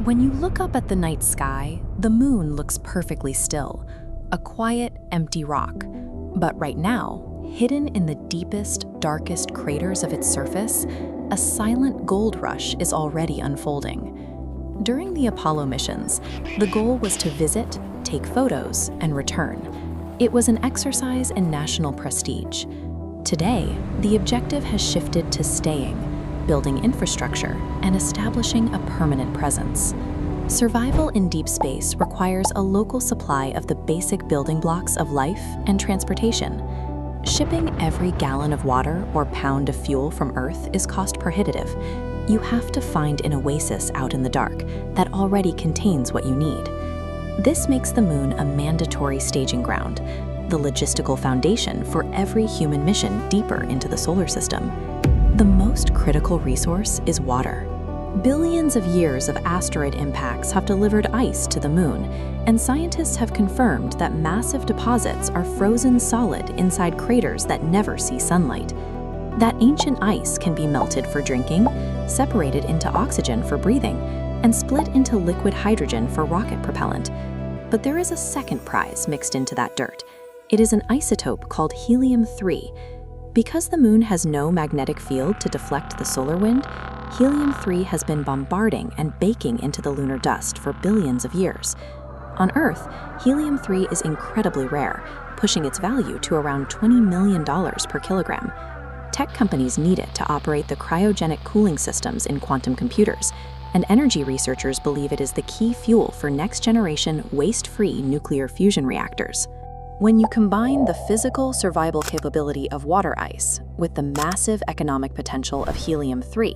When you look up at the night sky, the moon looks perfectly still, a quiet, empty rock. But right now, hidden in the deepest, darkest craters of its surface, a silent gold rush is already unfolding. During the Apollo missions, the goal was to visit, take photos, and return. It was an exercise in national prestige. Today, the objective has shifted to staying, building infrastructure, and establishing a permanent presence. Survival in deep space requires a local supply of the basic building blocks of life and transportation. Shipping every gallon of water or pound of fuel from Earth is cost prohibitive. You have to find an oasis out in the dark that already contains what you need. This makes the moon a mandatory staging ground, the logistical foundation for every human mission deeper into the solar system. The most critical resource is water. Billions of years of asteroid impacts have delivered ice to the moon, and scientists have confirmed that massive deposits are frozen solid inside craters that never see sunlight. That ancient ice can be melted for drinking, separated into oxygen for breathing, and split into liquid hydrogen for rocket propellant. But there is a second prize mixed into that dirt. It is an isotope called helium-3. Because the moon has no magnetic field to deflect the solar wind, helium-3 has been bombarding and baking into the lunar dust for billions of years. On Earth, helium-3 is incredibly rare, pushing its value to around $20 million per kilogram. Tech companies need it to operate the cryogenic cooling systems in quantum computers, and energy researchers believe it is the key fuel for next-generation waste-free nuclear fusion reactors. When you combine the physical survival capability of water ice with the massive economic potential of helium-3,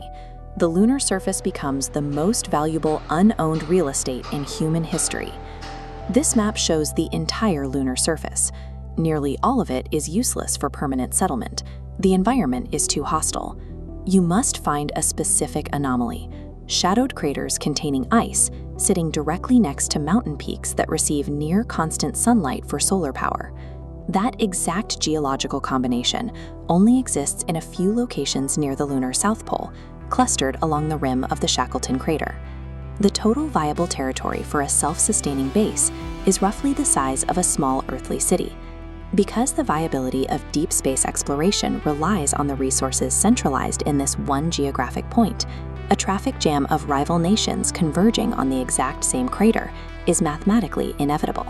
the lunar surface becomes the most valuable unowned real estate in human history. This map shows the entire lunar surface. Nearly all of it is useless for permanent settlement. The environment is too hostile. You must find a specific anomaly: shadowed craters containing ice sitting directly next to mountain peaks that receive near constant sunlight for solar power. That exact geological combination only exists in a few locations near the lunar South Pole, clustered along the rim of the Shackleton crater. The total viable territory for a self-sustaining base is roughly the size of a small earthly city. Because the viability of deep space exploration relies on the resources centralized in this one geographic point, a traffic jam of rival nations converging on the exact same crater is mathematically inevitable.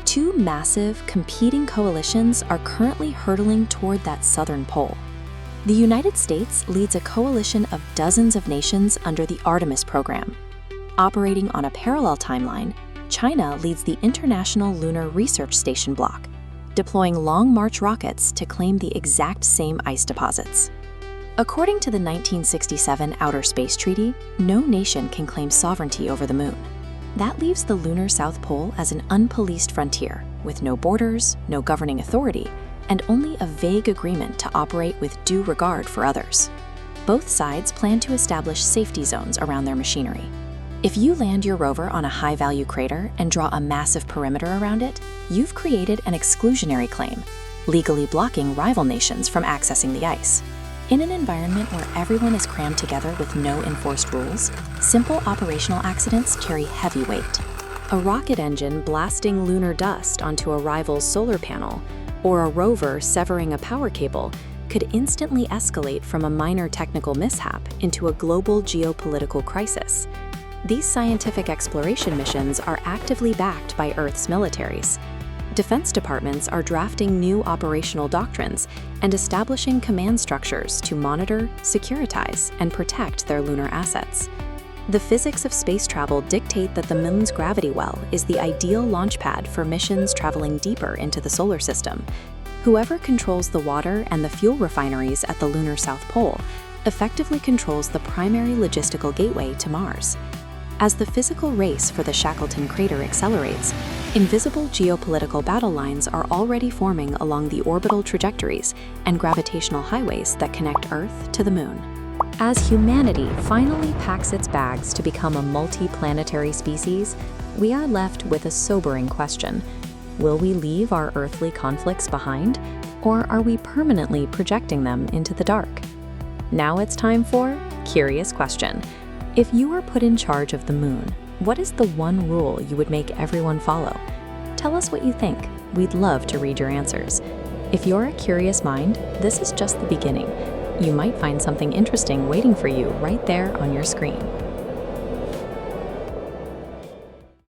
Two massive, competing coalitions are currently hurtling toward that southern pole. The United States leads a coalition of dozens of nations under the Artemis program. Operating on a parallel timeline, China leads the International Lunar Research Station block, deploying Long March rockets to claim the exact same ice deposits. According to the 1967 Outer Space Treaty, no nation can claim sovereignty over the moon. That leaves the lunar South Pole as an unpoliced frontier, with no borders, no governing authority, and only a vague agreement to operate with due regard for others. Both sides plan to establish safety zones around their machinery. If you land your rover on a high-value crater and draw a massive perimeter around it, you've created an exclusionary claim, legally blocking rival nations from accessing the ice. In an environment where everyone is crammed together with no enforced rules, simple operational accidents carry heavy weight. A rocket engine blasting lunar dust onto a rival's solar panel, or a rover severing a power cable, could instantly escalate from a minor technical mishap into a global geopolitical crisis. These scientific exploration missions are actively backed by Earth's militaries. Defense departments are drafting new operational doctrines and establishing command structures to monitor, securitize, and protect their lunar assets. The physics of space travel dictate that the moon's gravity well is the ideal launch pad for missions traveling deeper into the solar system. Whoever controls the water and the fuel refineries at the lunar South Pole effectively controls the primary logistical gateway to Mars. As the physical race for the Shackleton crater accelerates, invisible geopolitical battle lines are already forming along the orbital trajectories and gravitational highways that connect Earth to the moon. As humanity finally packs its bags to become a multi-planetary species, we are left with a sobering question. Will we leave our earthly conflicts behind, or are we permanently projecting them into the dark? Now it's time for Curious Question. If you were put in charge of the moon, What is the one rule you would make everyone follow? Tell us what you think. We'd love to read your answers. If you're a curious mind, this is just the beginning. You might find something interesting waiting for you right there on your screen.